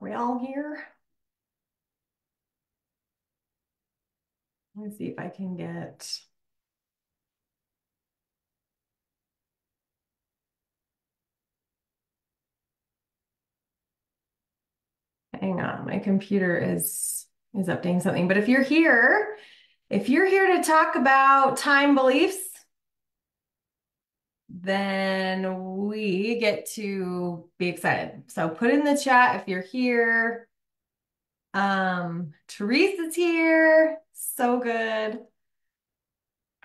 we all here? Let me see if I can get. Hang on, my computer is updating something. But if you're here to talk about time beliefs, then we get to be excited. So put in the chat if you're here. Therese is here. So good.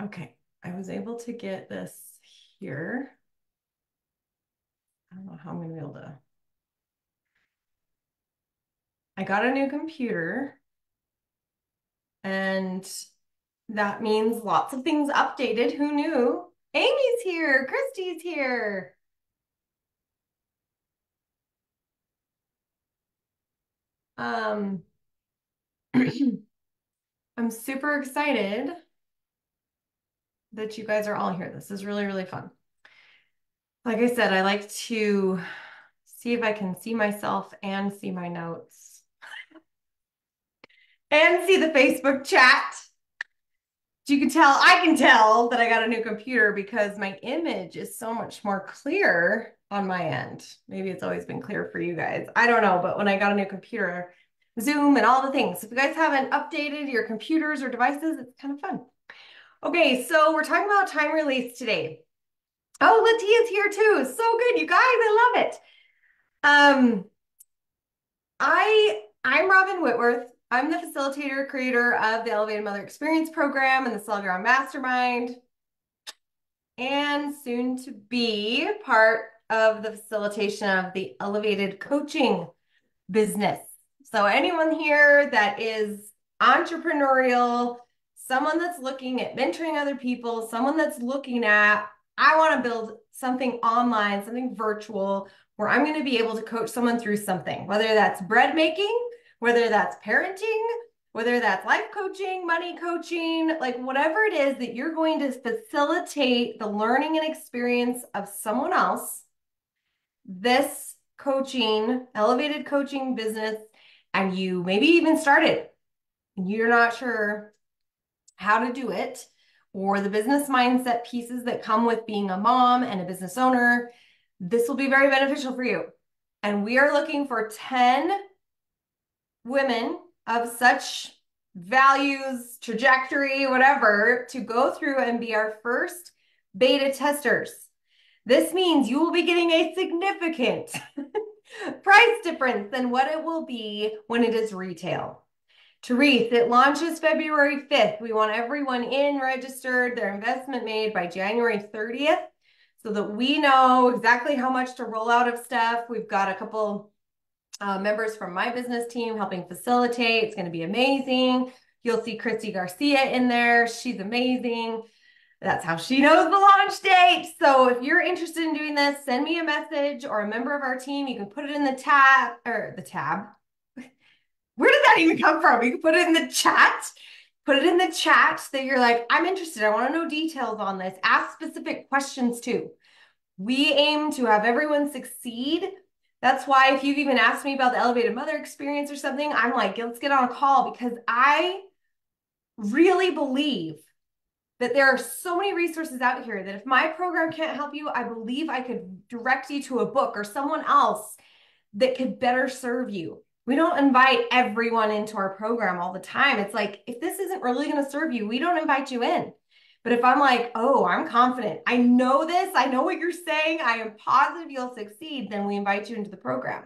Okay, I was able to get this here. I don't know how I'm gonna be able to. I got a new computer, and that means lots of things updated. Who knew? Amy's here. Christy's here. Um, I'm super excited that you guys are all here. This is really, really fun. Like I said, I like to see if I can see myself and see my notes and see the Facebook chat. You can tell, I can tell that I got a new computer because my image is so much more clear on my end. Maybe it's always been clear for you guys. I don't know, but when I got a new computer, Zoom and all the things. If you guys haven't updated your computers or devices, it's kind of fun. Okay, so we're talking about time release today. Oh, Latia's here too. So good, you guys. I love it. I'm Robin Whitworth. I'm the facilitator, creator of the Elevated Mother Experience program and the Solve Your Own Mastermind, and soon to be part of the facilitation of the Elevated Coaching business. So anyone here that is entrepreneurial, someone that's looking at mentoring other people, someone that's looking at, I want to build something online, something virtual, where I'm going to be able to coach someone through something, whether that's bread making, whether that's parenting, whether that's life coaching, money coaching, like whatever it is that you're going to facilitate the learning and experience of someone else, this coaching, elevated coaching business, and you maybe even started and you're not sure how to do it, or the business mindset pieces that come with being a mom and a business owner, this will be very beneficial for you. And we are looking for 10 women of such values, trajectory, whatever, to go through and be our first beta testers. This means you will be getting a significant price difference than what it will be when it is retail. Therese, it launches February 5th. We want everyone in, registered, their investment made by January 30th so that we know exactly how much to roll out of stuff. We've got a couple members from my business team helping facilitate. It's going to be amazing. You'll see Christy Garcia in there. She's amazing. That's how she knows the launch date. So if you're interested in doing this, send me a message, or a member of our team. You can put it in the tab. Where did that even come from? You can put it in the chat. Put it in the chat that you're like, I'm interested. I want to know details on this. Ask specific questions too. We aim to have everyone succeed. That's why if you've even asked me about the Elevated Mother experience or something, I'm like, let's get on a call, because I really believe that there are so many resources out here that if my program can't help you, I believe I could direct you to a book or someone else that could better serve you. We don't invite everyone into our program all the time. It's like, if this isn't really going to serve you, we don't invite you in. But if I'm like, oh, I'm confident, I know this, I know what you're saying, I am positive you'll succeed, then we invite you into the program.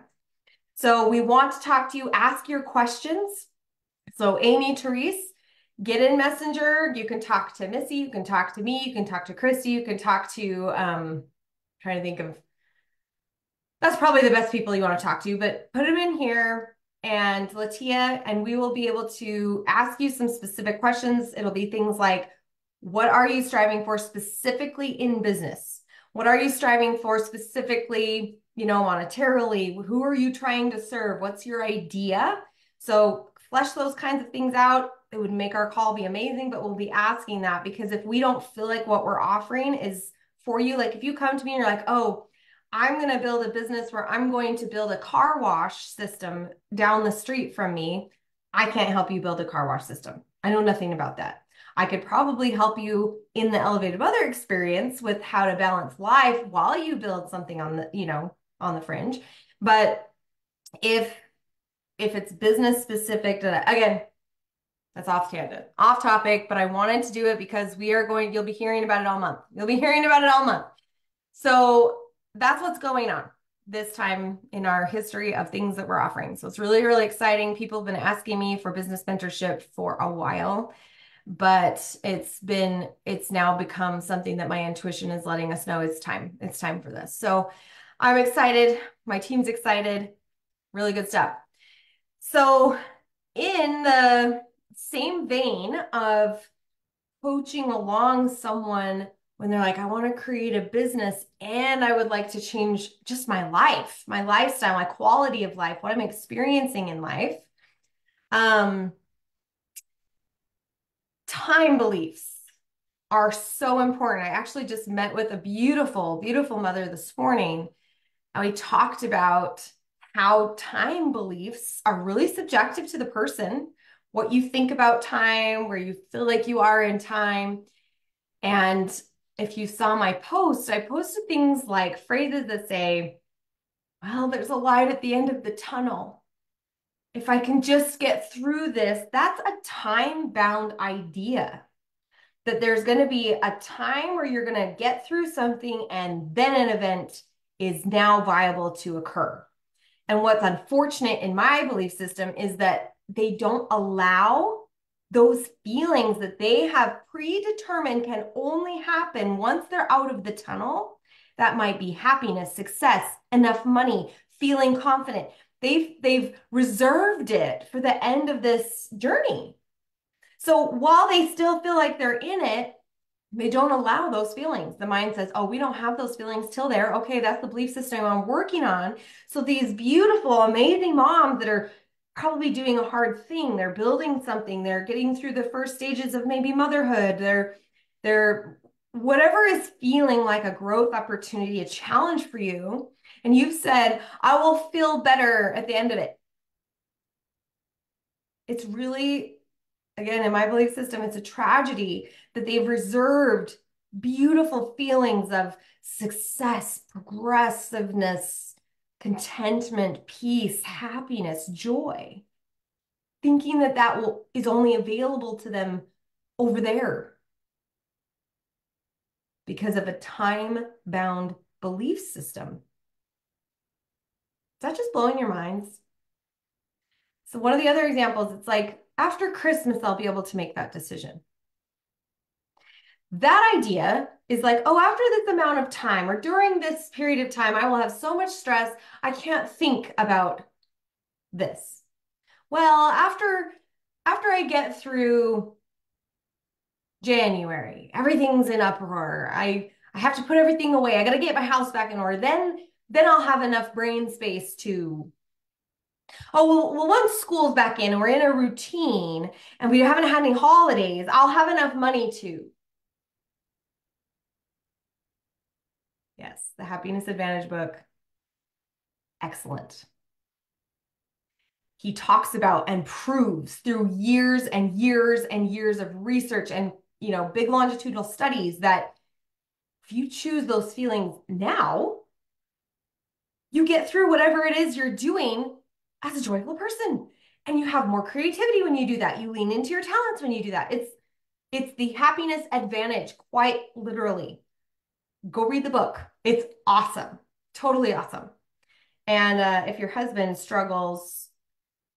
So we want to talk to you, ask your questions. So Amy, Therese, get in Messenger. You can talk to Missy, you can talk to me, you can talk to Christy, you can talk to, trying to think of, that's probably the best people you want to talk to, but put them in here and Latia, and we will be able to ask you some specific questions. It'll be things like, what are you striving for specifically in business? What are you striving for specifically, monetarily? Who are you trying to serve? What's your idea? So flesh those kinds of things out. It would make our call be amazing, but we'll be asking that because if we don't feel like what we're offering is for you, like if you come to me and you're like, oh, I'm going to build a business where I'm going to build a car wash system down the street from me. I can't help you build a car wash system. I know nothing about that. I could probably help you in the elevated mother experience with how to balance life while you build something on the, on the fringe. But if it's business specific, again, that's off tangent, off topic, but I wanted to do it because you'll be hearing about it all month. You'll be hearing about it all month. So that's what's going on this time in our history of things that we're offering. So it's really, really exciting. People have been asking me for business mentorship for a while, but it's now become something that my intuition is letting us know it's time. It's time for this. So I'm excited. My team's excited. Really good stuff. So in the same vein of coaching along someone when they're like, I want to create a business and I would like to change just my life, my lifestyle, my quality of life, what I'm experiencing in life. Time beliefs are so important. I actually just met with a beautiful, beautiful mother this morning, and we talked about how time beliefs are really subjective to the person, what you think about time, where you feel like you are in time. And if you saw my post, I posted things like phrases that say, well, there's a light at the end of the tunnel. If I can just get through this, that's a time-bound idea that there's going to be a time where you're going to get through something and then an event is now viable to occur. And what's unfortunate in my belief system is that they don't allow those feelings that they have predetermined can only happen once they're out of the tunnel. That might be happiness, success, enough money, feeling confident. They've reserved it for the end of this journey. So while they still feel like they're in it, they don't allow those feelings. The mind says, oh, we don't have those feelings till there. Okay, that's the belief system I'm working on. So these beautiful, amazing moms that are probably doing a hard thing, they're building something, they're getting through the first stages of maybe motherhood, they're whatever is feeling like a growth opportunity, a challenge for you. And you've said, I will feel better at the end of it. It's really, again, in my belief system, it's a tragedy that they've reserved beautiful feelings of success, progressiveness, contentment, peace, happiness, joy, thinking that is only available to them over there because of a time-bound belief system. Is that just blowing your minds? So one of the other examples, it's like, after Christmas, I'll be able to make that decision. That idea is like, oh, after this amount of time or during this period of time, I will have so much stress, I can't think about this. Well, after I get through January, everything's in uproar. I have to put everything away. I got to get my house back in order. Then I'll have enough brain space to, oh, well, once school's back in and we're in a routine and we haven't had any holidays, I'll have enough money to. Yes, the Happiness Advantage book. Excellent. He talks about and proves through years and years and years of research and, big longitudinal studies that if you choose those feelings now, you get through whatever it is you're doing as a joyful person. And you have more creativity when you do that. You lean into your talents when you do that. It's the Happiness Advantage, quite literally. Go read the book. It's awesome. Totally awesome. And if your husband struggles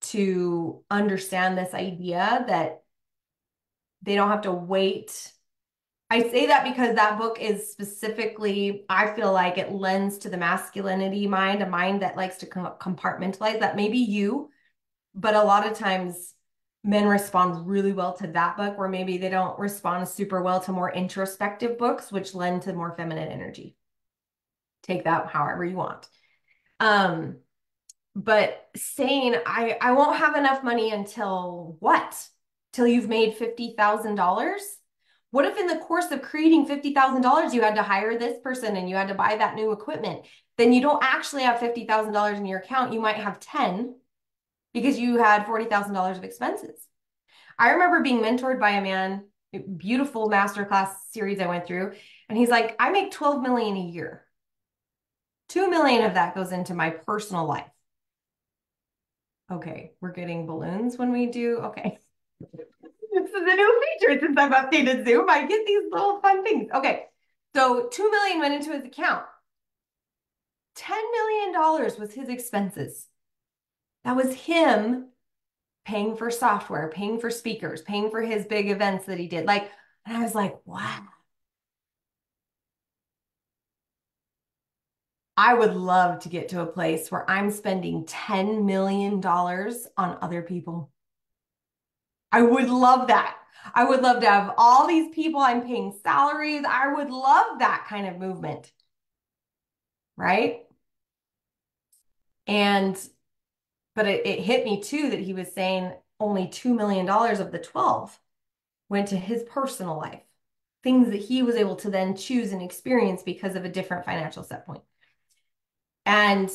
to understand this idea that they don't have to wait, I say that because that book is specifically, I feel like it lends to the masculinity mind, a mind that likes to compartmentalize. That may be you, but a lot of times men respond really well to that book, where maybe they don't respond super well to more introspective books, which lend to more feminine energy. Take that however you want. But saying, I won't have enough money until what? Till you've made $50,000? What if in the course of creating $50,000, you had to hire this person and you had to buy that new equipment? then you don't actually have $50,000 in your account. You might have 10 because you had $40,000 of expenses. I remember being mentored by a man, beautiful masterclass series I went through, and he's like, I make 12 million a year. 2 million of that goes into my personal life. Okay, we're getting balloons when we do. Okay. This is a new feature since I've updated Zoom. I get these little fun things. Okay. So 2 million went into his account. $10 million was his expenses. That was him paying for software, paying for speakers, paying for his big events that he did. Like, and I was like, wow. I would love to get to a place where I'm spending $10 million on other people. I would love that. I would love to have all these people I'm paying salaries. I would love that kind of movement, right? And, but it hit me too that he was saying only $2 million of the 12 went to his personal life, things that he was able to then choose and experience because of a different financial set point. And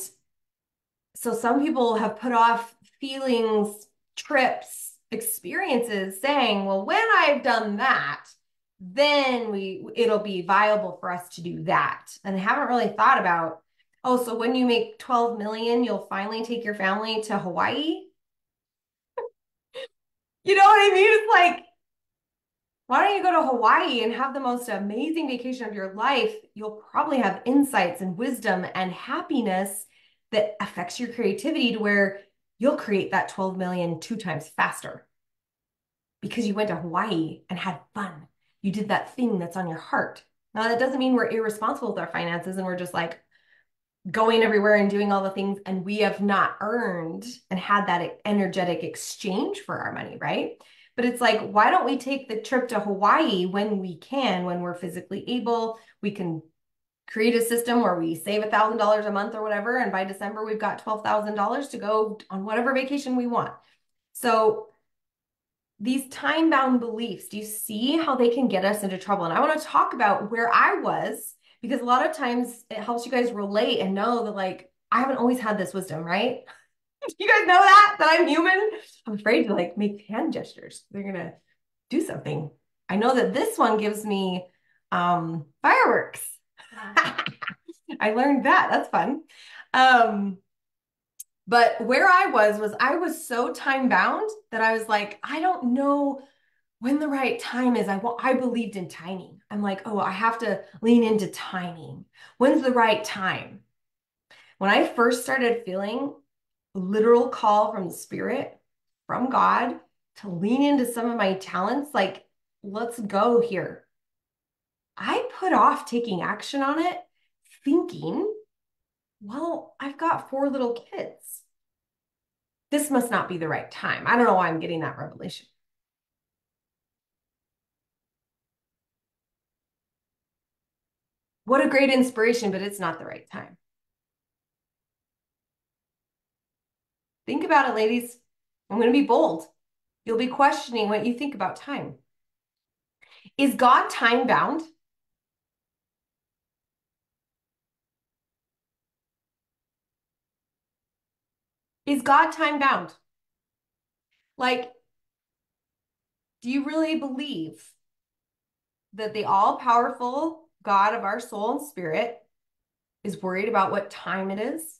so some people have put off feelings, trips, experiences saying, well, when I've done that, then it'll be viable for us to do that. And they haven't really thought about, oh, so when you make 12 million, you'll finally take your family to Hawaii. You know what I mean? It's like, why don't you go to Hawaii and have the most amazing vacation of your life? You'll probably have insights and wisdom and happiness that affects your creativity to where you'll create that 12 million 2 times faster because you went to Hawaii and had fun. You did that thing that's on your heart. Now, that doesn't mean we're irresponsible with our finances and we're just like going everywhere and doing all the things and we have not earned and had that energetic exchange for our money, right? But it's like, why don't we take the trip to Hawaii when we can, when we're physically able? We can create a system where we save $1,000 a month or whatever. And by December, we've got $12,000 to go on whatever vacation we want. So these time-bound beliefs, do you see how they can get us into trouble? And I want to talk about where I was, because a lot of times it helps you guys relate and know that, like, I haven't always had this wisdom, right? You guys know that I'm human. I'm afraid to like make hand gestures. They're gonna do something. I know that this one gives me fireworks. I learned that. That's fun. But where I was so time bound that I was like, I don't know when the right time is. I believed in timing. I'm like, oh, I have to lean into timing. When's the right time? When I first started feeling literal call from the spirit, from God, to lean into some of my talents, like, let's go here. I put off taking action on it, thinking, well, I've got 4 little kids. This must not be the right time. I don't know why I'm getting that revelation. What a great inspiration, but it's not the right time. Think about it, ladies. I'm going to be bold. You'll be questioning what you think about time. Is God time bound? Is God time bound? Like, do you really believe that the all-powerful God of our soul and spirit is worried about what time it is?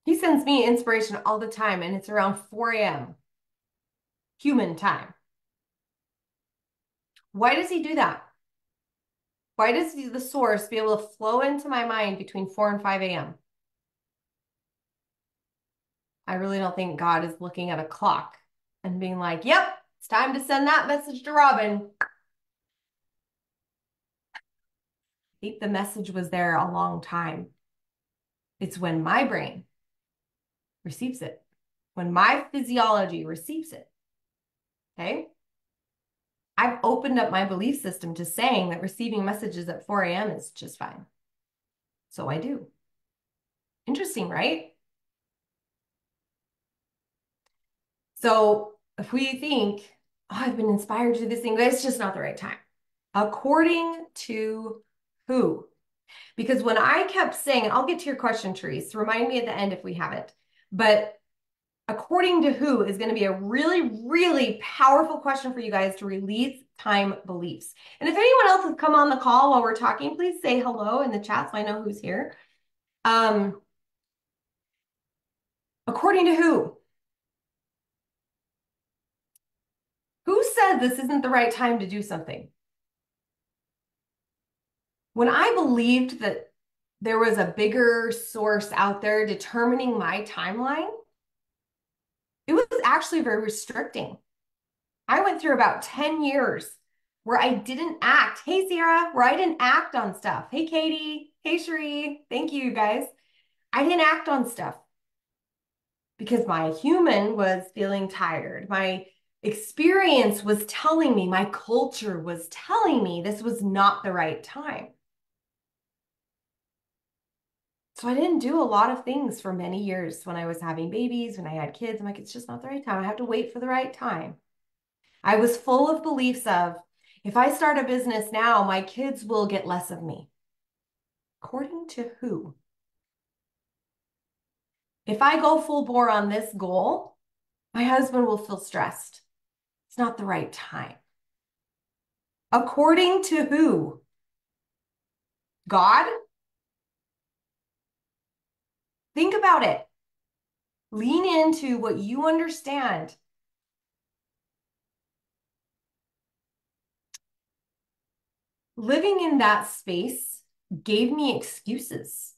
He sends me inspiration all the time, and it's around 4 a.m. human time. Why does he do that? Why does the source be able to flow into my mind between 4 and 5 a.m.? I really don't think God is looking at a clock and being like, yep, it's time to send that message to Robin. I think the message was there a long time. It's when my brain receives it, when my physiology receives it. Okay. I've opened up my belief system to saying that receiving messages at 4 a.m. is just fine. So I do. Interesting, right? So if we think, oh, I've been inspired to do this thing, but it's just not the right time. According to who? Because when I kept saying, and I'll get to your question, Therese, remind me at the end if we haven't, but according to who is going to be a really, really powerful question for you guys to release time beliefs. And if anyone else has come on the call while we're talking, please say hello in the chat so I know who's here. According to who? Who said this isn't the right time to do something? When I believed that there was a bigger source out there determining my timeline, it was actually very restricting. I went through about 10 years where I didn't act. Hey, Sierra, where I didn't act on stuff. Hey, Katie. Hey, Cherie. Thank you, guys. I didn't act on stuff because my human was feeling tired. My experience was telling me, my culture was telling me this was not the right time. So I didn't do a lot of things for many years when I was having babies, when I had kids. I'm like, it's just not the right time. I have to wait for the right time. I was full of beliefs of, if I start a business now, my kids will get less of me. According to who? If I go full bore on this goal, my husband will feel stressed. It's not the right time. According to who? God? Think about it. Lean into what you understand. Living in that space gave me excuses.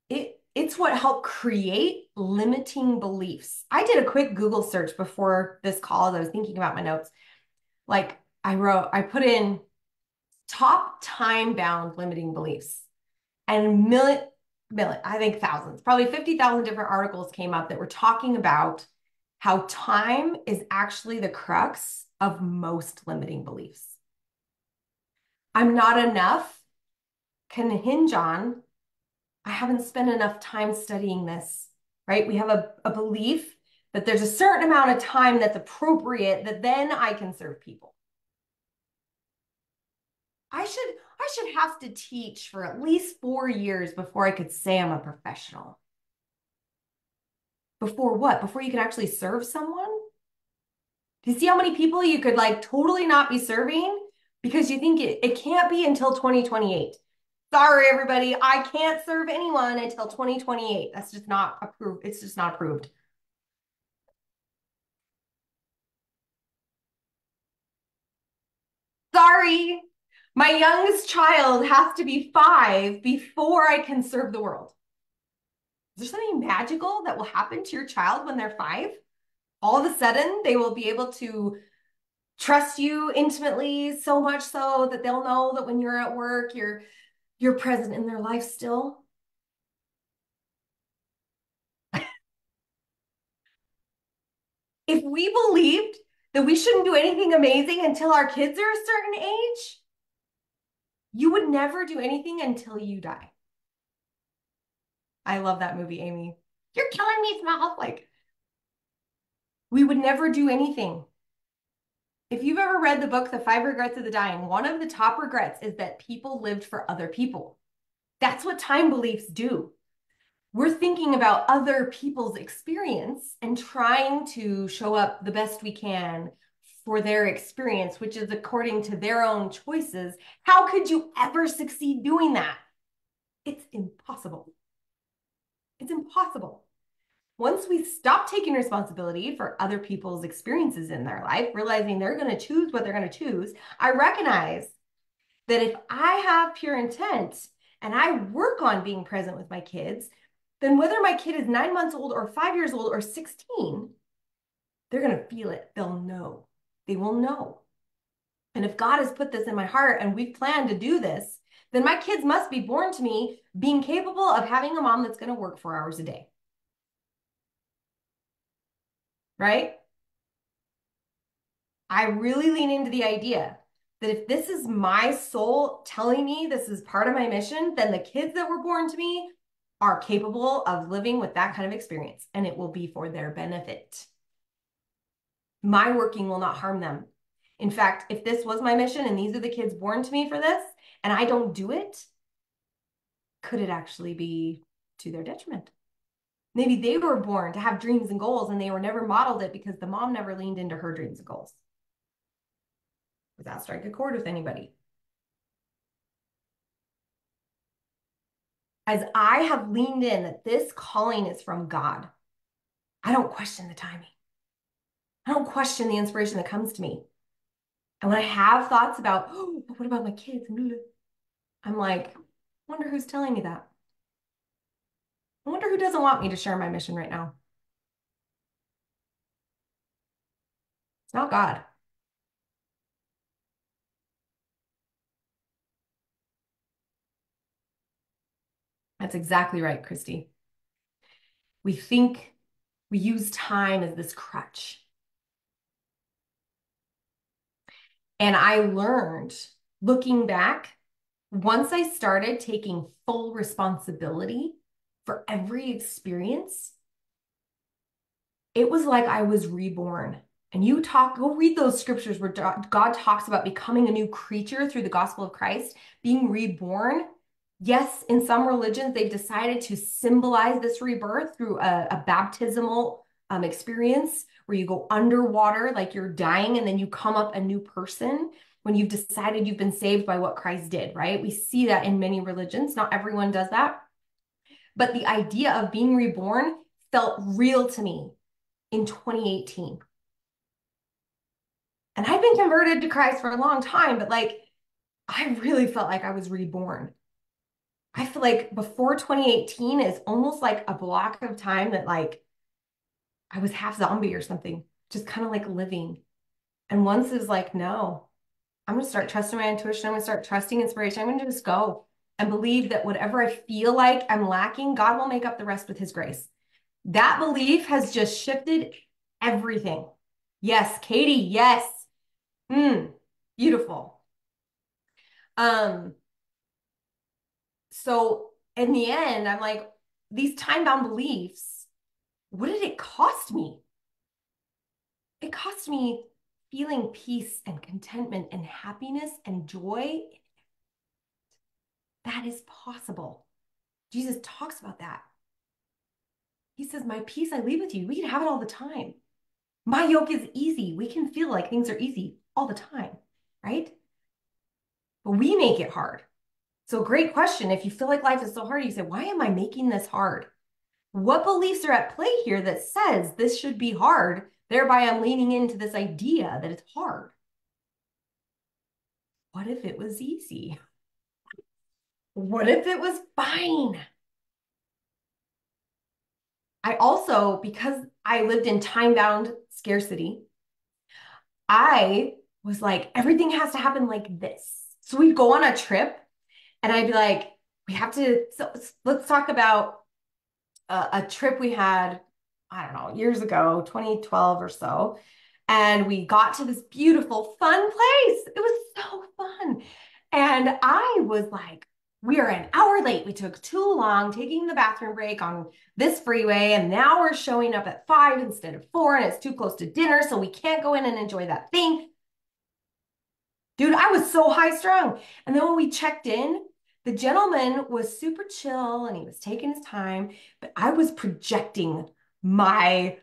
It's what helped create limiting beliefs. I did a quick Google search before this call as I was thinking about my notes. Like I put in top time-bound limiting beliefs, and I think thousands, probably 50,000 different articles came up that were talking about how time is actually the crux of most limiting beliefs. I'm not enough can hinge on, I haven't spent enough time studying this, right? We have a belief that there's a certain amount of time that's appropriate that then I can serve people. I should have to teach for at least 4 years before I could say I'm a professional. Before what? Before you can actually serve someone? Do you see how many people you could like totally not be serving because you think it can't be until 2028? Sorry, everybody, I can't serve anyone until 2028. That's just not approved. It's just not approved. Sorry, my youngest child has to be 5 before I can serve the world. Is there something magical that will happen to your child when they're 5? All of a sudden, they will be able to trust you intimately, so much so that they'll know that when you're at work, you're present in their life still. If we believed that we shouldn't do anything amazing until our kids are a certain age, you would never do anything until you die. I love that movie, Amy. You're killing me, Smell. Like, we would never do anything. If you've ever read the book, The 5 Regrets of the Dying, one of the top regrets is that people lived for other people. That's what time beliefs do. We're thinking about other people's experience and trying to show up the best we can for their experience, which is according to their own choices. How could you ever succeed doing that? It's impossible. It's impossible. Once we stop taking responsibility for other people's experiences in their life, realizing they're going to choose what they're going to choose, I recognize that if I have pure intent and I work on being present with my kids, then whether my kid is 9 months old or 5 years old or 16, they're going to feel it. They'll know. They will know. And if God has put this in my heart and we've planned to do this, then my kids must be born to me being capable of having a mom that's going to work 4 hours a day. Right? I really lean into the idea that if this is my soul telling me this is part of my mission, then the kids that were born to me are capable of living with that kind of experience, and it will be for their benefit. My working will not harm them. In fact, if this was my mission and these are the kids born to me for this, and I don't do it, could it actually be to their detriment? Maybe they were born to have dreams and goals and they were never modeled it because the mom never leaned into her dreams and goals. Does that strike a chord with anybody? As I have leaned in that this calling is from God, I don't question the timing. I don't question the inspiration that comes to me. And when I have thoughts about, oh, but what about my kids? I'm like, I wonder who's telling me that. I wonder who doesn't want me to share my mission right now. It's not God. That's exactly right, Christy. We think we use time as this crutch. And I learned looking back, once I started taking full responsibility for every experience, it was like I was reborn. And go read those scriptures where God talks about becoming a new creature through the gospel of Christ, being reborn. Yes, in some religions, they've decided to symbolize this rebirth through a baptismal experience where you go underwater like you're dying and then you come up a new person when you've decided you've been saved by what Christ did, right? We see that in many religions. Not everyone does that. But the idea of being reborn felt real to me in 2018. And I've been converted to Christ for a long time, but like I really felt like I was reborn. I feel like before 2018 is almost like a block of time that like I was half zombie or something, just kind of like living. And once it was like, no, I'm going to start trusting my intuition. I'm going to start trusting inspiration. I'm going to just go and believe that whatever I feel like I'm lacking, God will make up the rest with his grace. That belief has just shifted everything. Yes, Katie, yes. Beautiful. Um, so in the end, I'm like, these time-bound beliefs, what did it cost me? It cost me feeling peace and contentment and happiness and joy. That is possible. Jesus talks about that. He says, my peace I leave with you. We can have it all the time. My yoke is easy. We can feel like things are easy all the time, right? But we make it hard. So great question. If you feel like life is so hard, you say, why am I making this hard? What beliefs are at play here that says this should be hard? Thereby, I'm leaning into this idea that it's hard. What if it was easy? What if it was fine? I also, because I lived in time-bound scarcity, I was like, everything has to happen like this. So we'd go on a trip and I'd be like, we have to, so let's talk about a trip we had, I don't know, years ago, 2012 or so. And we got to this beautiful, fun place. It was so fun. And I was like, we are an hour late. We took too long taking the bathroom break on this freeway. And now we're showing up at 5 instead of 4, and it's too close to dinner. So we can't go in and enjoy that thing. Dude, I was so high strung. And then when we checked in, the gentleman was super chill and he was taking his time, but I was projecting my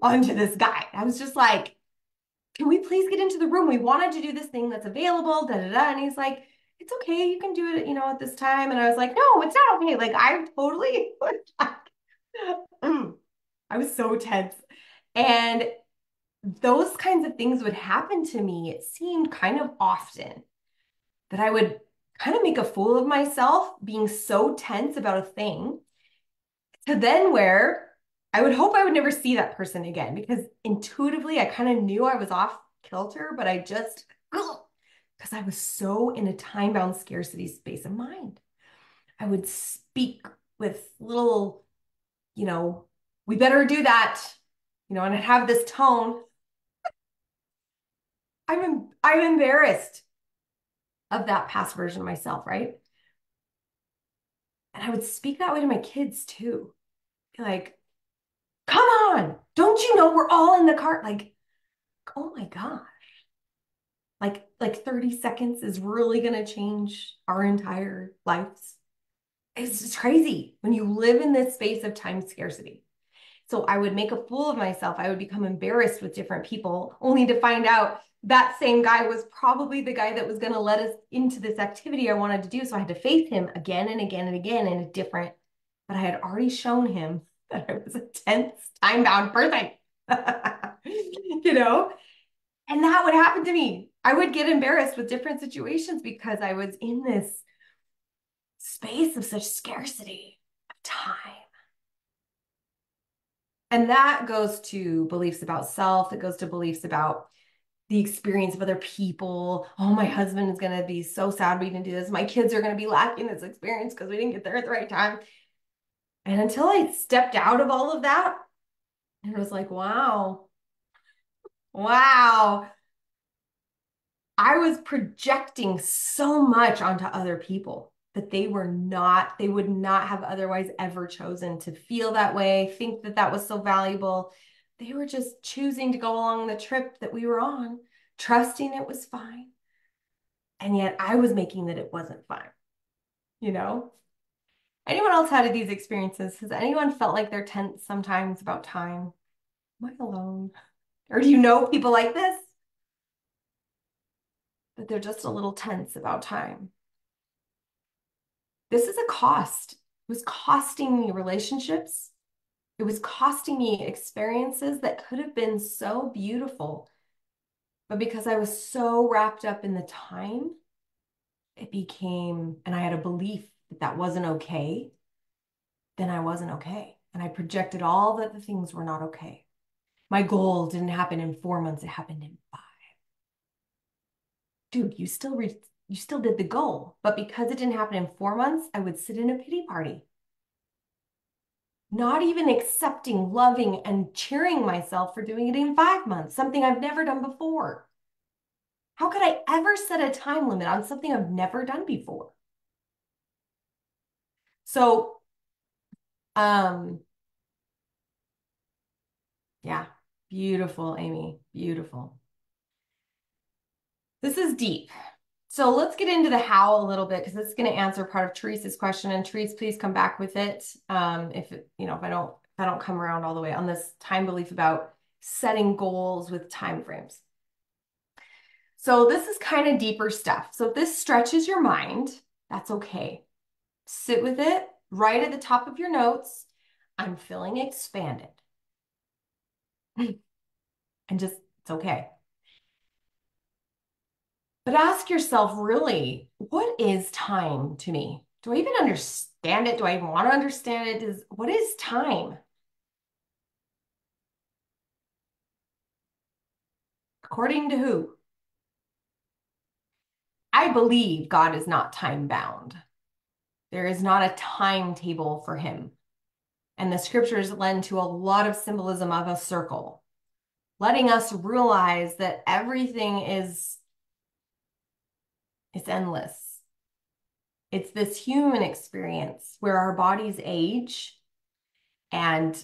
onto this guy. I was just like, can we please get into the room? We wanted to do this thing that's available, da da da. And he's like, it's okay, you can do it, at this time. And I was like, no, it's not okay. Like, I totally, I was so tense. And those kinds of things would happen to me, it seemed kind of often that I would kind of make a fool of myself being so tense about a thing to then where I would hope I would never see that person again because intuitively I kind of knew I was off kilter, but I just, because I was so in a time-bound scarcity space of mind. I would speak with little, you know, we better do that, and I'd have this tone. I'm embarrassed of that past version of myself, right? And I would speak that way to my kids too. Be like, come on, don't you know we're all in the car? Like, oh my gosh. Like 30 seconds is really gonna change our entire lives. It's just crazy when you live in this space of time scarcity. So I would make a fool of myself. I would become embarrassed with different people, only to find out that same guy was probably the guy that was going to let us into this activity I wanted to do. So I had to face him again and again and again in a different, but I had already shown him that I was a tense, time-bound person. You know? And that would happen to me. I would get embarrassed with different situations because I was in this space of such scarcity of time. And that goes to beliefs about self. It goes to beliefs about the experience of other people. Oh, my husband is going to be so sad we didn't do this. My kids are going to be lacking this experience because we didn't get there at the right time. And until I stepped out of all of that, and it was like, wow, wow. I was projecting so much onto other people that they would not have otherwise ever chosen to feel that way, think that that was so valuable. They were just choosing to go along the trip that we were on, trusting it was fine. And yet I was making that it wasn't fine, you know? Anyone else had these experiences? Has anyone felt like they're tense sometimes about time? Am I alone? Or do you know people like this? But they're just a little tense about time. This is a cost. It was costing me relationships. It was costing me experiences that could have been so beautiful. But because I was so wrapped up in the time, it became, and I had a belief that that wasn't okay, then I wasn't okay. And I projected all that the things were not okay. My goal didn't happen in 4 months, it happened in 5. Dude, you still did the goal, but because it didn't happen in 4 months, I would sit in a pity party, not even accepting, loving, and cheering myself for doing it in 5 months, something I've never done before. How could I ever set a time limit on something I've never done before? So, um, yeah, beautiful, Amy, beautiful. This is deep. So let's get into the how a little bit because it's going to answer part of Teresa's question. And Teresa, please come back with it. If I don't come around all the way on this time belief about setting goals with time frames. So this is kind of deeper stuff. So if this stretches your mind, that's okay. Sit with it, right at the top of your notes. I'm feeling expanded. And just, it's okay. But ask yourself, really, what is time to me? Do I even understand it? Do I even want to understand it? What is time? According to who? I believe God is not time bound. There is not a timetable for him. And the scriptures lend to a lot of symbolism of a circle, letting us realize that everything is it's endless. It's this human experience where our bodies age and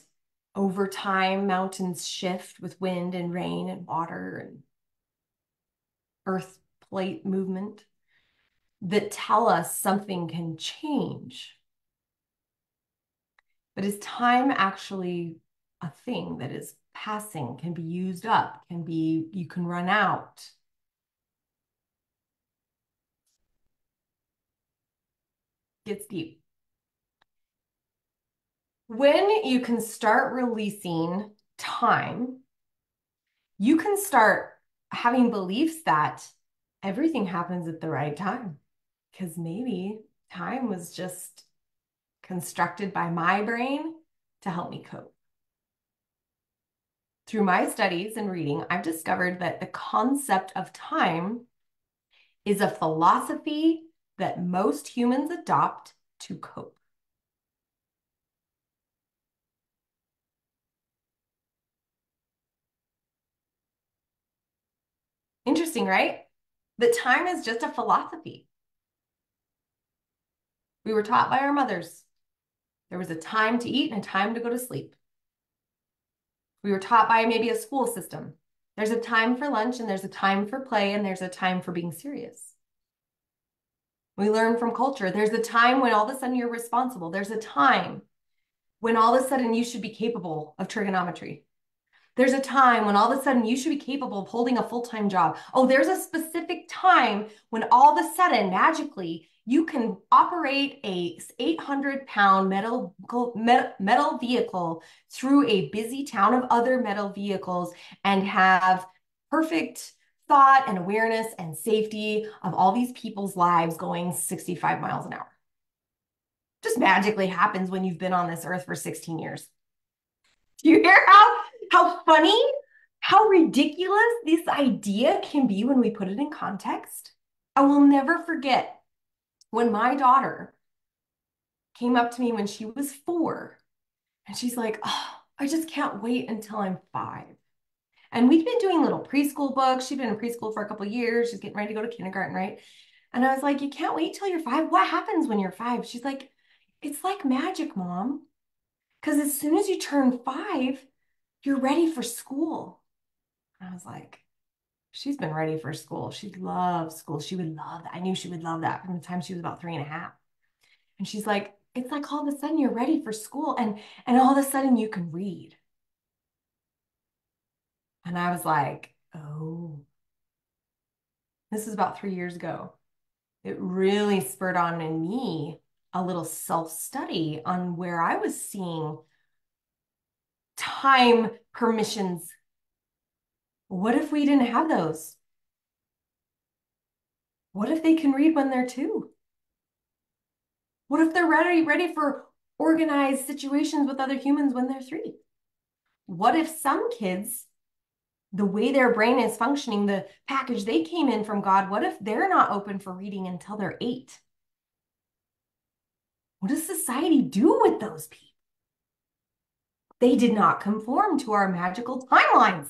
over time mountains shift with wind and rain and water and earth plate movement that tell us something can change. But is time actually a thing that is passing, can be used up, you can run out? Gets deep. When you can start releasing time, you can start having beliefs that everything happens at the right time. Because maybe time was just constructed by my brain to help me cope. Through my studies and reading, I've discovered that the concept of time is a philosophy that most humans adopt to cope. Interesting, right? That time is just a philosophy. We were taught by our mothers. There was a time to eat and a time to go to sleep. We were taught by maybe a school system. There's a time for lunch and there's a time for play and there's a time for being serious. We learn from culture. There's a time when all of a sudden you're responsible. There's a time when all of a sudden you should be capable of trigonometry. There's a time when all of a sudden you should be capable of holding a full-time job. Oh, there's a specific time when all of a sudden, magically, you can operate a 800-pound metal vehicle through a busy town of other metal vehicles and have perfect thought and awareness and safety of all these people's lives going 65 miles an hour. Just magically happens when you've been on this earth for 16 years. Do you hear how funny, how ridiculous this idea can be when we put it in context? I will never forget when my daughter came up to me when she was 4, and she's like, "Oh, I just can't wait until I'm 5." And we'd been doing little preschool books. She'd been in preschool for a couple of years. She's getting ready to go to kindergarten, right? And I was like, "You can't wait till you're 5. What happens when you're 5?" She's like, "It's like magic, Mom. Because as soon as you turn 5, you're ready for school." And I was like, she's been ready for school. She loves school. She would love that. I knew she would love that from the time she was about 3.5. And she's like, it's like all of a sudden you're ready for school and all of a sudden you can read. And I was like, oh, this is about 3 years ago. It really spurred on in me a little self-study on where I was seeing time permissions. What if we didn't have those? What if they can read when they're 2? What if they're ready for organized situations with other humans when they're 3? What if some kids, the way their brain is functioning, the package they came in from God, what if they're not open for reading until they're 8? What does society do with those people? They did not conform to our magical timelines.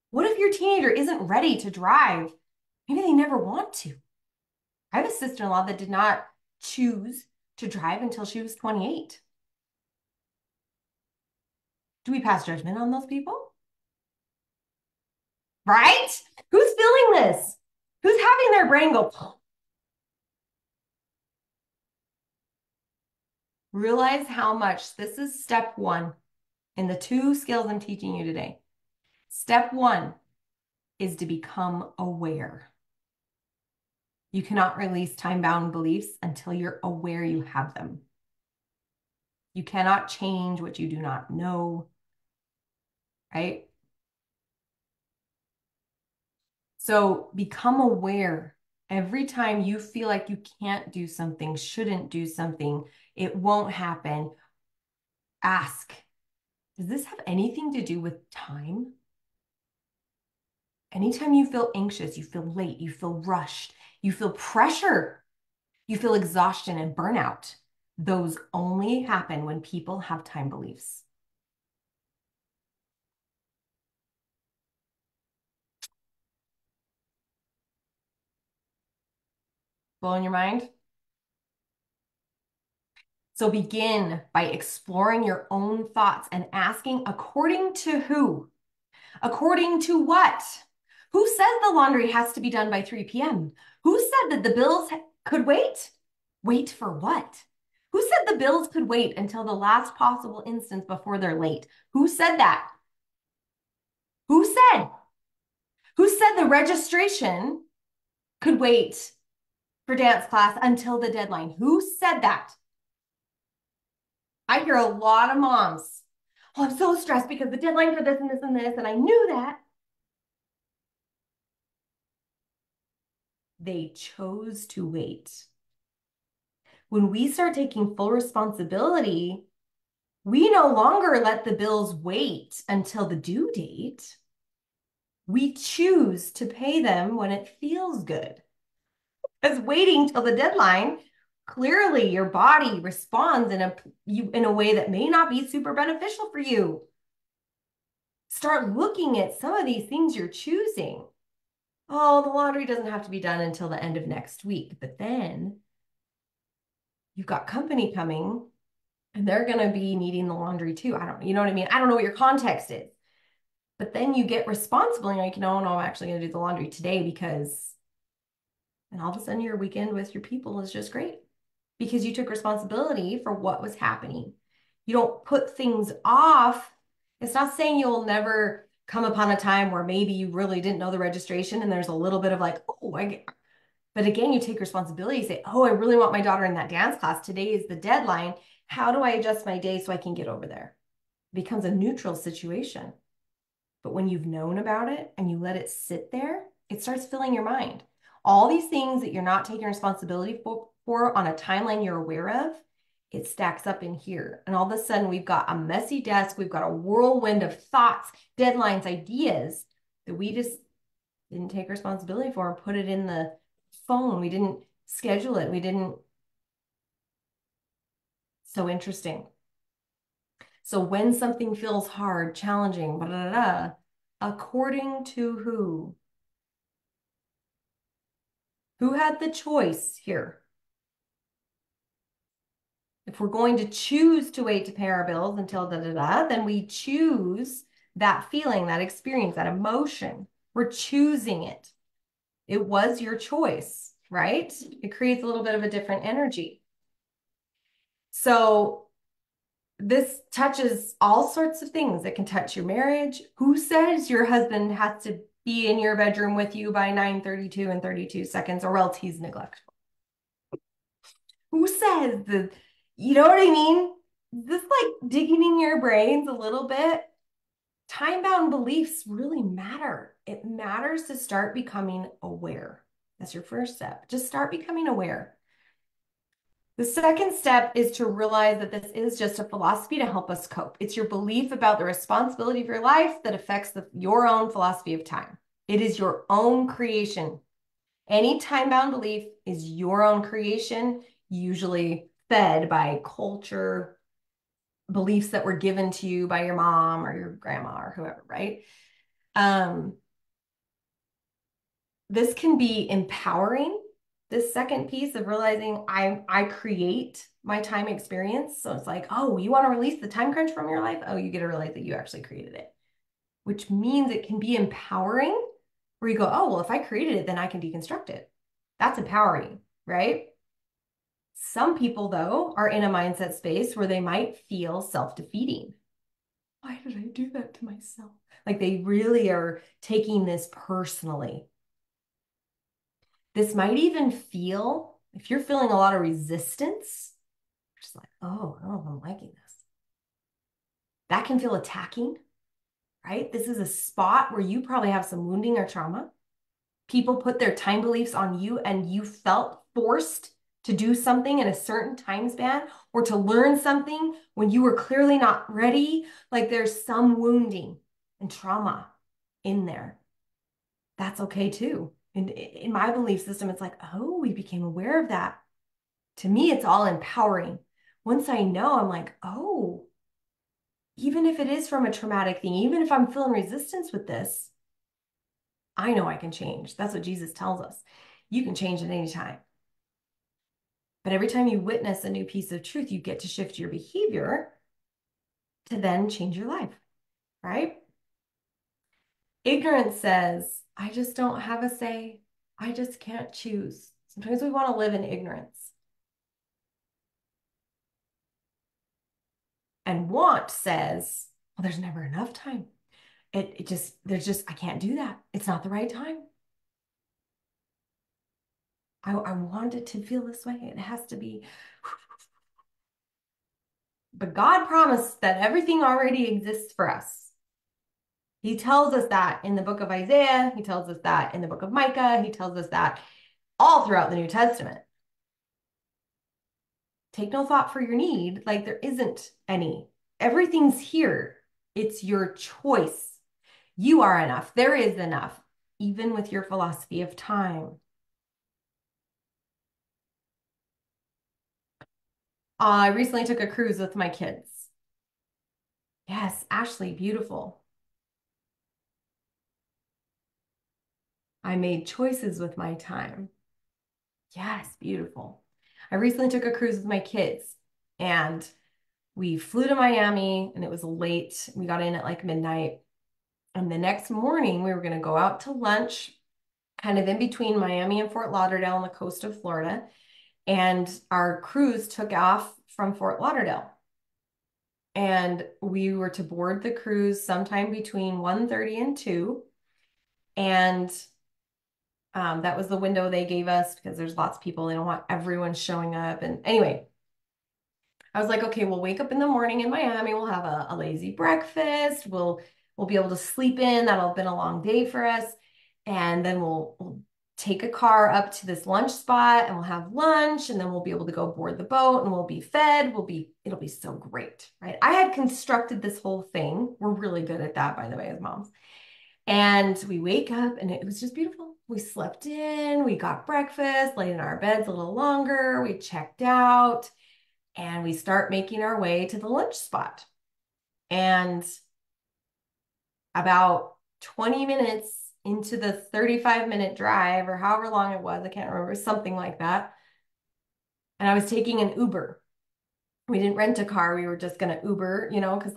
What if your teenager isn't ready to drive? Maybe they never want to. I have a sister-in-law that did not choose to drive until she was 28. Do we pass judgment on those people? Right? Who's feeling this? Who's having their brain go? Realize how much this is step 1 in the 2 skills I'm teaching you today. Step 1 is to become aware. You cannot release time-bound beliefs until you're aware you have them. You cannot change what you do not know, right? So become aware. Every time you feel like you can't do something, shouldn't do something, it won't happen, ask, does this have anything to do with time? Anytime you feel anxious, you feel late, you feel rushed, you feel pressure, you feel exhaustion and burnout, those only happen when people have time beliefs. Blowing your mind? So begin by exploring your own thoughts and asking, according to who? According to what? Who says the laundry has to be done by 3 p.m.? Who said that the bills could wait? Wait for what? Who said the bills could wait until the last possible instance before they're late? Who said that? Who said? Who said the registration could wait for dance class until the deadline? Who said that? I hear a lot of moms. Oh, I'm so stressed because the deadline for this and this and this, and I knew that. They chose to wait. When we start taking full responsibility, we no longer let the bills wait until the due date. We choose to pay them when it feels good. Because waiting till the deadline, clearly your body responds in a way that may not be super beneficial for you. Start looking at some of these things you're choosing. Oh, the laundry doesn't have to be done until the end of next week, but then you've got company coming and they're going to be needing the laundry too. You know what I mean? I don't know what your context is. But then you get responsible and you're like, no, I'm actually going to do the laundry today because And all of a sudden, your weekend with your people is just great because you took responsibility for what was happening. You don't put things off. It's not saying you'll never come upon a time where maybe you really didn't know the registration and there's a little bit of like, oh, but again, you take responsibility. You say, oh, I really want my daughter in that dance class. Today is the deadline. How do I adjust my day so I can get over there? It becomes a neutral situation. But when you've known about it and you let it sit there, it starts filling your mind. All these things that you're not taking responsibility for on a timeline you're aware of, it stacks up in here. And all of a sudden, we've got a messy desk. We've got a whirlwind of thoughts, deadlines, ideas that we just didn't take responsibility for and put it in the phone. We didn't schedule it. We didn't. So interesting. So when something feels hard, challenging, blah, blah, blah, according to who? Who had the choice here? If we're going to choose to wait to pay our bills until da da da, then we choose that feeling, that experience, that emotion. We're choosing it. It was your choice, right? It creates a little bit of a different energy. So this touches all sorts of things. It can touch your marriage. Who says your husband has to be in your bedroom with you by 9:32 and 32 seconds or else he's neglectful? Who says that? You know what I mean? This like digging in your brains a little bit. Time-bound beliefs really matter. It matters to start becoming aware. That's your first step. Just start becoming aware. The second step is to realize that this is just a philosophy to help us cope. It's your belief about the responsibility of your life that affects your own philosophy of time. It is your own creation. Any time-bound belief is your own creation, usually fed by culture, beliefs that were given to you by your mom or your grandma or whoever, right? This can be empowering. This second piece of realizing I create my time experience. So it's like, oh, you want to release the time crunch from your life? Oh, you get to realize that you actually created it, which means it can be empowering where you go, oh, well, if I created it, then I can deconstruct it. That's empowering, right? Some people, though, are in a mindset space where they might feel self-defeating. Why did I do that to myself? Like they really are taking this personally. This might even feel, if you're feeling a lot of resistance, just like, oh, I don't know if I'm liking this. That can feel attacking, right? This is a spot where you probably have some wounding or trauma. People put their time beliefs on you and you felt forced to do something in a certain time span or to learn something when you were clearly not ready. Like there's some wounding and trauma in there. That's okay too. And in my belief system, it's like, oh, we became aware of that. To me, it's all empowering. Once I know, I'm like, oh, even if it is from a traumatic thing, even if I'm feeling resistance with this, I know I can change. That's what Jesus tells us. You can change at any time. But every time you witness a new piece of truth, you get to shift your behavior to then change your life, right? Ignorance says, I just don't have a say. I just can't choose. Sometimes we want to live in ignorance. And want says, well, there's never enough time. I can't do that. It's not the right time. I want it to feel this way. It has to be. But God promised that everything already exists for us. He tells us that in the book of Isaiah. He tells us that in the book of Micah. He tells us that all throughout the New Testament. Take no thought for your need, like there isn't any. Everything's here. It's your choice. You are enough. There is enough, even with your philosophy of time. I recently took a cruise with my kids. Yes, Ashley, beautiful. I made choices with my time. Yes, beautiful. I recently took a cruise with my kids and we flew to Miami and it was late. We got in at like midnight. And the next morning we were going to go out to lunch kind of in between Miami and Fort Lauderdale on the coast of Florida. And our cruise took off from Fort Lauderdale. And we were to board the cruise sometime between 1:30 and 2. And that was the window they gave us because there's lots of people. They don't want everyone showing up. And anyway, I was like, okay, we'll wake up in the morning in Miami. We'll have a lazy breakfast. We'll be able to sleep in. That'll have been a long day for us. And then we'll take a car up to this lunch spot and we'll have lunch. And then we'll be able to go board the boat and we'll be fed. It'll be so great, right? I had constructed this whole thing. We're really good at that, by the way, as moms. And we wake up and it was just beautiful. We slept in, we got breakfast, laid in our beds a little longer, we checked out, and we start making our way to the lunch spot. And about 20 minutes into the 35-minute drive, or however long it was, I can't remember, something like that. And I was taking an Uber. We didn't rent a car, we were just gonna Uber, because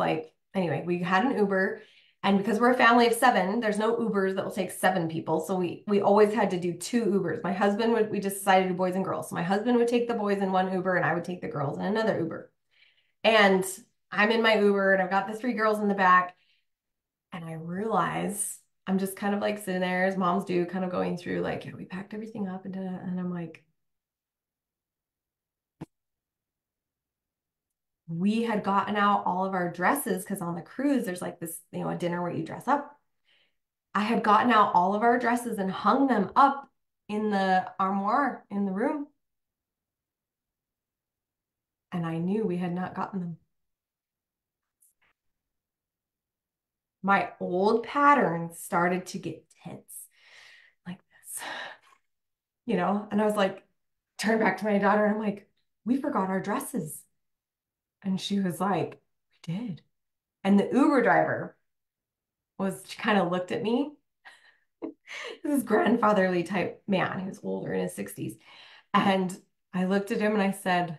anyway, we had an Uber. And because we're a family of 7, there's no Ubers that will take 7 people. So we always had to do 2 Ubers. We just decided to do boys and girls. So my husband would take the boys in one Uber and I would take the girls in another Uber. And I'm in my Uber and I've got the 3 girls in the back. And I realize I'm just kind of like sitting there as moms do, kind of going through like, yeah, we packed everything up and I'm like, we had gotten out all of our dresses because on the cruise, there's like this, a dinner where you dress up. I had gotten out all of our dresses and hung them up in the armoire in the room. And I knew we had not gotten them. My old patterns started to get tense like this, and I was like, turned back to my daughter and I'm like, we forgot our dresses. And she was like, we did. And the Uber driver kind of looked at me. This is grandfatherly type man. He was older in his 60s. And I looked at him and I said,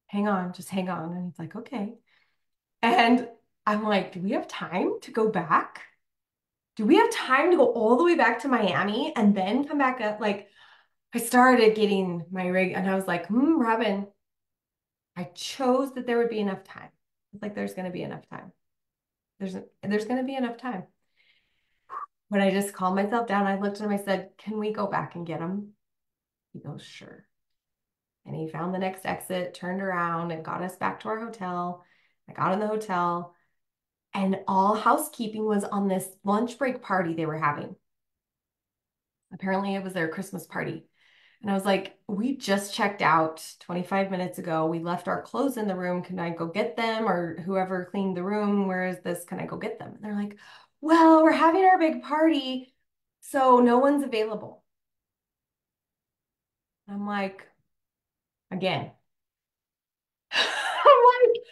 hang on, just hang on. And he's like, okay. And I'm like, do we have time to go back? Do we have time to go all the way back to Miami and then come back up? Like, I started getting my rig and I was like, Robin, I chose that there would be enough time. It's like, there's going to be enough time. There's going to be enough time. When I just calmed myself down, I looked at him, I said, can we go back and get him? He goes, sure. And he found the next exit, turned around and got us back to our hotel. I got in the hotel and all housekeeping was on this lunch break party they were having. Apparently it was their Christmas party. And I was like, we just checked out 25 minutes ago. We left our clothes in the room. Can I go get them? Or whoever cleaned the room, where is this? Can I go get them? And they're like, well, we're having our big party, so no one's available. I'm like, again, I'm like,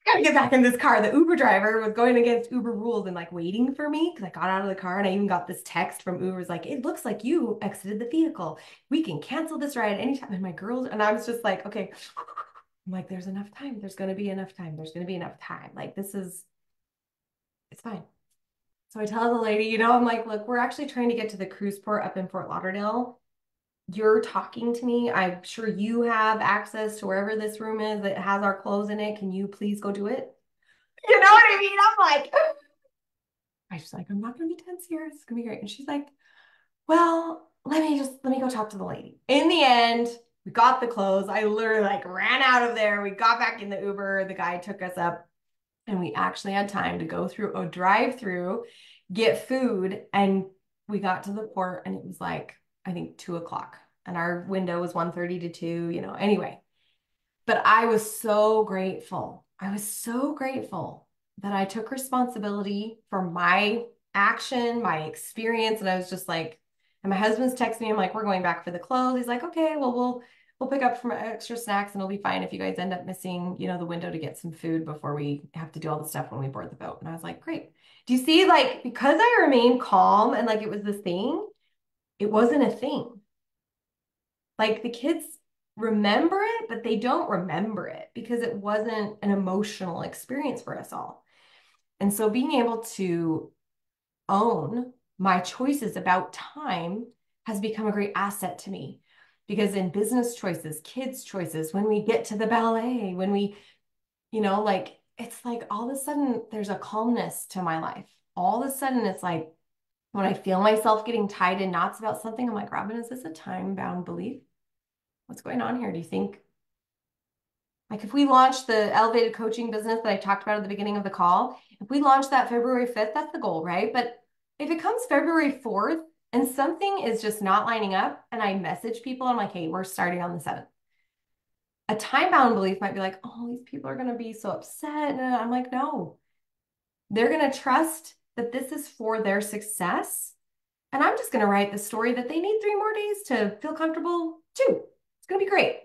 gotta get back in this car. The Uber driver was going against Uber rules and like waiting for me because I got out of the car and I even got this text from Uber's like, it looks like you exited the vehicle. We can cancel this ride anytime. And my girls, and I was just like, okay. I'm like, there's enough time. There's going to be enough time. There's going to be enough time. Like, it's fine. So I tell the lady, I'm like, look, we're actually trying to get to the cruise port up in Fort Lauderdale. You're talking to me. I'm sure you have access to wherever this room is that has our clothes in it. Can you please go do it? You know what I mean? I was like, I'm not going to be tense here. It's going to be great. And she's like, well, let me go talk to the lady. In the end, we got the clothes. I literally like ran out of there. We got back in the Uber. The guy took us up and we actually had time to go through a drive-through, get food. And we got to the port and it was like, I think 2 o'clock and our window was 1:30 to 2, anyway. But I was so grateful. I was so grateful that I took responsibility for my action, my experience. And I was just like, and my husband's texting me. I'm like, we're going back for the clothes. He's like, okay, well, we'll pick up some extra snacks and it'll be fine if you guys end up missing, the window to get some food before we have to do all the stuff when we board the boat. And I was like, great. Do you see, like, because I remained calm and like it was this thing, it wasn't a thing. Like the kids remember it, but they don't remember it because it wasn't an emotional experience for us all. And so being able to own my choices about time has become a great asset to me. Because in business choices, kids' choices, when we get to the ballet, when we, like, it's like all of a sudden there's a calmness to my life. All of a sudden it's like when I feel myself getting tied in knots about something, I'm like, Robin, is this a time-bound belief? What's going on here? Do you think, like, if we launch the elevated coaching business that I talked about at the beginning of the call, if we launch that February 5th, that's the goal, right? But if it comes February 4th and something is just not lining up and I message people, I'm like, hey, we're starting on the 7th. A time-bound belief might be like, oh, these people are going to be so upset. And I'm like, no, they're going to trust that this is for their success. And I'm just going to write the story that they need 3 more days to feel comfortable too. It's going to be great.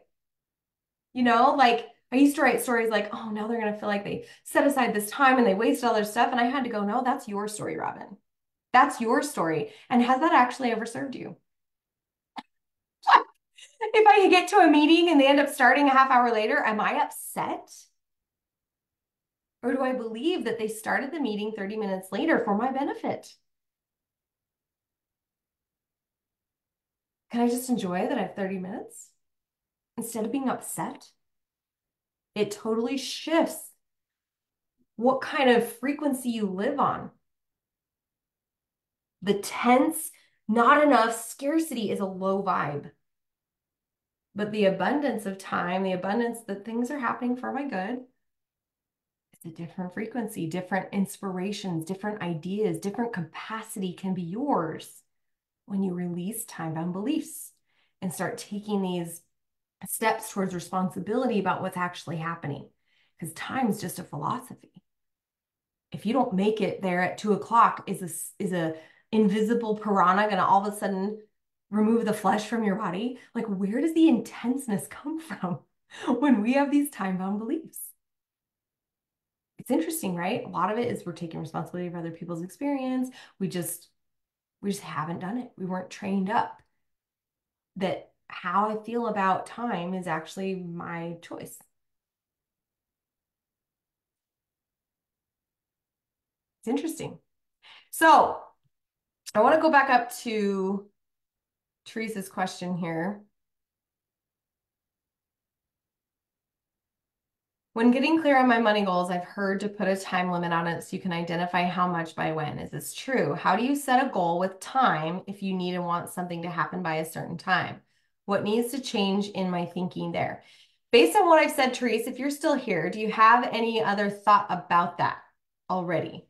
Like I used to write stories like, oh, now they're going to feel like they set aside this time and they wasted all their stuff. And I had to go, no, that's your story, Robin. That's your story. And has that actually ever served you? If I get to a meeting and they end up starting a half hour later, am I upset? Or do I believe that they started the meeting 30 minutes later for my benefit? Can I just enjoy that I have 30 minutes instead of being upset? It totally shifts what kind of frequency you live on. The tense, not enough, scarcity is a low vibe. But the abundance of time, the abundance that things are happening for my good, it's a different frequency, different inspirations, different ideas, different capacity can be yours when you release time-bound beliefs and start taking these steps towards responsibility about what's actually happening. Because time is just a philosophy. If you don't make it there at 2 o'clock, is a invisible piranha going to all of a sudden remove the flesh from your body? Like, where does the intenseness come from when we have these time-bound beliefs? It's interesting, right? A lot of it is we're taking responsibility for other people's experience. We just haven't done it. We weren't trained up that how I feel about time is actually my choice. It's interesting. So I want to go back up to Teresa's question here. When getting clear on my money goals, I've heard to put a time limit on it so you can identify how much by when. Is this true? How do you set a goal with time if you need and want something to happen by a certain time? What needs to change in my thinking there? Based on what I've said, Teresa, if you're still here, do you have any other thought about that already?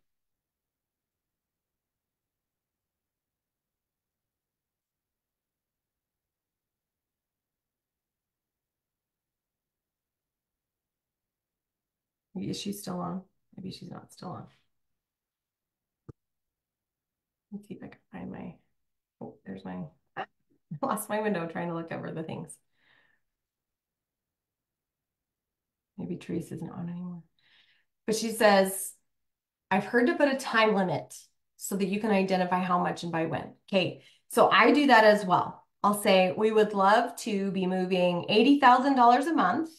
Maybe is she still on? Maybe she's not still on. Let's see if I can find my, oh, there's my, I lost my window trying to look over the things. Maybe Teresa isn't on anymore. But she says, I've heard to put a time limit so that you can identify how much and by when. Okay, so I do that as well. I'll say we would love to be moving $80,000 a month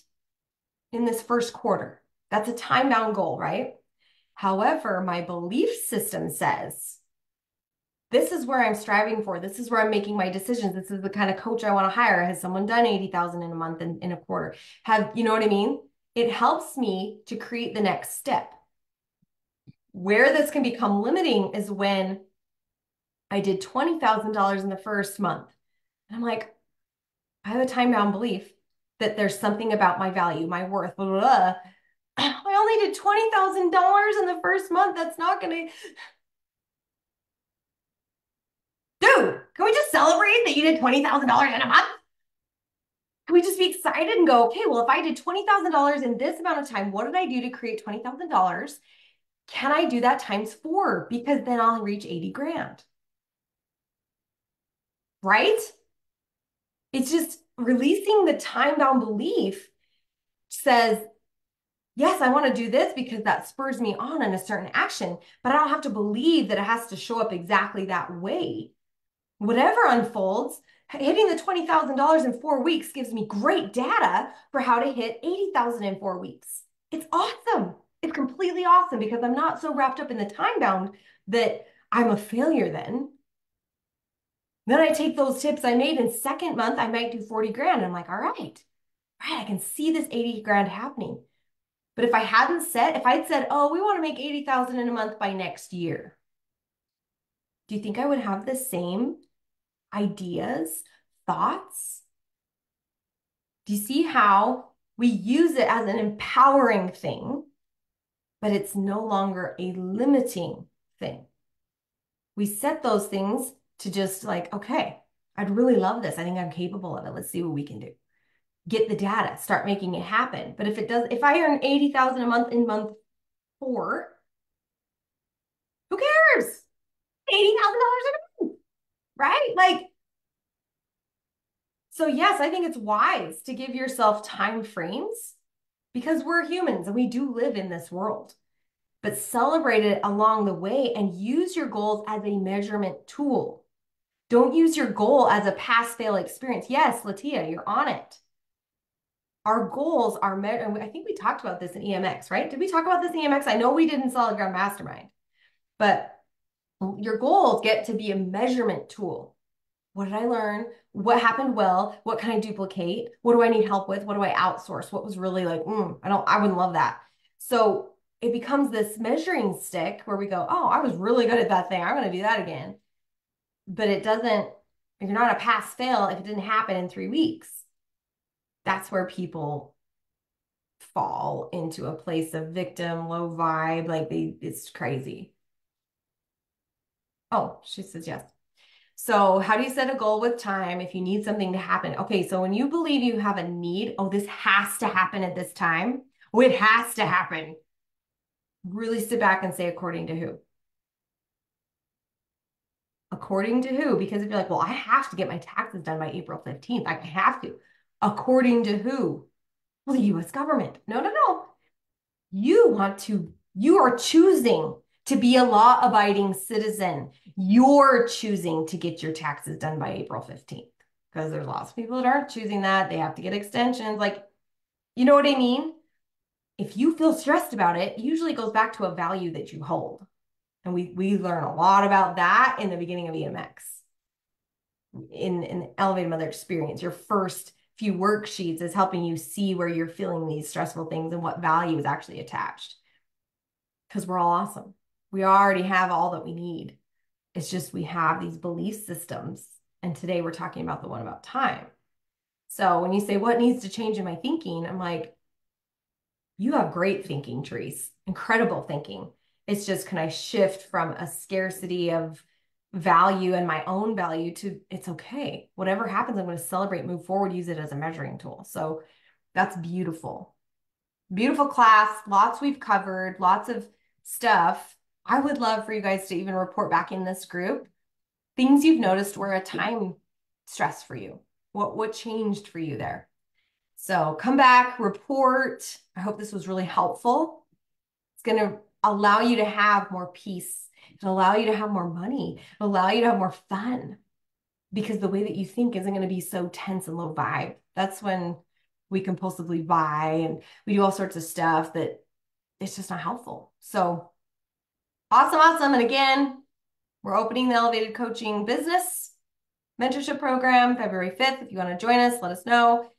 in this first quarter. That's a time-bound goal, right? However, my belief system says, this is where I'm striving for. This is where I'm making my decisions. This is the kind of coach I want to hire. Has someone done 80,000 in a month and in a quarter? You know what I mean? It helps me to create the next step. Where this can become limiting is when I did $20,000 in the first month. And I'm like, I have a time-bound belief that there's something about my value, my worth, blah, blah, blah. I only did $20,000 in the first month. That's not going to... Dude, can we just celebrate that you did $20,000 in a month? Can we just be excited and go, okay, well, if I did $20,000 in this amount of time, what did I do to create $20,000? Can I do that times 4? Because then I'll reach 80 grand. Right? It's just releasing the time-bound belief says, yes, I want to do this because that spurs me on in a certain action, but I don't have to believe that it has to show up exactly that way. Whatever unfolds, hitting the $20,000 in 4 weeks gives me great data for how to hit 80,000 in 4 weeks. It's awesome. It's completely awesome because I'm not so wrapped up in the time bound that I'm a failure then. Then I take those tips I made in second month, I might do 40 grand. I'm like, all right, I can see this 80 grand happening. But if I'd said, oh, we want to make 80,000 in a month by next year, do you think I would have the same ideas, thoughts? Do you see how we use it as an empowering thing, but it's no longer a limiting thing? We set those things to just like, okay, I'd really love this. I think I'm capable of it. Let's see what we can do. Get the data, start making it happen. But if I earn 80,000 a month in month 4, who cares? $80,000 a month, right? Like, so yes, I think it's wise to give yourself time frames because we're humans and we do live in this world. But celebrate it along the way and use your goals as a measurement tool. Don't use your goal as a pass-fail experience. Yes, Latia, you're on it. Our goals are, I think we talked about this in EMX, right? Did we talk about this in EMX? I know we did in Solid Ground Mastermind, but your goals get to be a measurement tool. What did I learn? What happened well? What can I duplicate? What do I need help with? What do I outsource? What was really like, I wouldn't love that. So it becomes this measuring stick where we go, oh, I was really good at that thing. I'm going to do that again. But it doesn't, you're not a pass fail if it didn't happen in 3 weeks. That's where people fall into a place of victim, low vibe, like it's crazy. Oh, she says yes. So how do you set a goal with time if you need something to happen? Okay, so when you believe you have a need, oh, this has to happen at this time. Oh, it has to happen. Really sit back and say, according to who? According to who? Because if you're like, well, I have to get my taxes done by April 15th, I have to. According to who? Well, the US government. No, no, no. You are choosing to be a law-abiding citizen. You're choosing to get your taxes done by April 15th because there's lots of people that aren't choosing that. They have to get extensions. Like, you know what I mean? If you feel stressed about it, it usually goes back to a value that you hold. And we learn a lot about that in the beginning of EMX. In Elevated Mother Experience, your first few worksheets is helping you see where you're feeling these stressful things and what value is actually attached. Because we're all awesome. We already have all that we need. It's just we have these belief systems. And today we're talking about the one about time. So when you say, what needs to change in my thinking? I'm like, you have great thinking, Therese. Incredible thinking. It's just, can I shift from a scarcity of value and my own value to it's okay. Whatever happens, I'm going to celebrate, move forward, use it as a measuring tool. So that's beautiful. Beautiful class. Lots we've covered, lots of stuff. I would love for you guys to even report back in this group things you've noticed were a time stress for you. What changed for you there? So come back, report. I hope this was really helpful. It's going to allow you to have more peace. It'll allow you to have more money. It'll allow you to have more fun because the way that you think isn't going to be so tense and low vibe. That's when we compulsively buy and we do all sorts of stuff that it's just not helpful. So awesome, awesome. And again, we're opening the Elevated Coaching Business Mentorship Program February 5th. If you want to join us, let us know.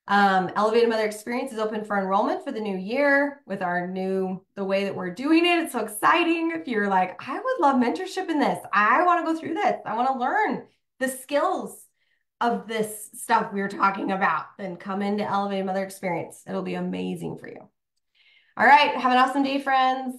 Elevated Mother Experience is open for enrollment for the new year with the way that we're doing it. It's so exciting. If you're like, I would love mentorship in this. I want to go through this. I want to learn the skills of this stuff we were talking about, then come into Elevated Mother Experience. It'll be amazing for you. All right. Have an awesome day, friends.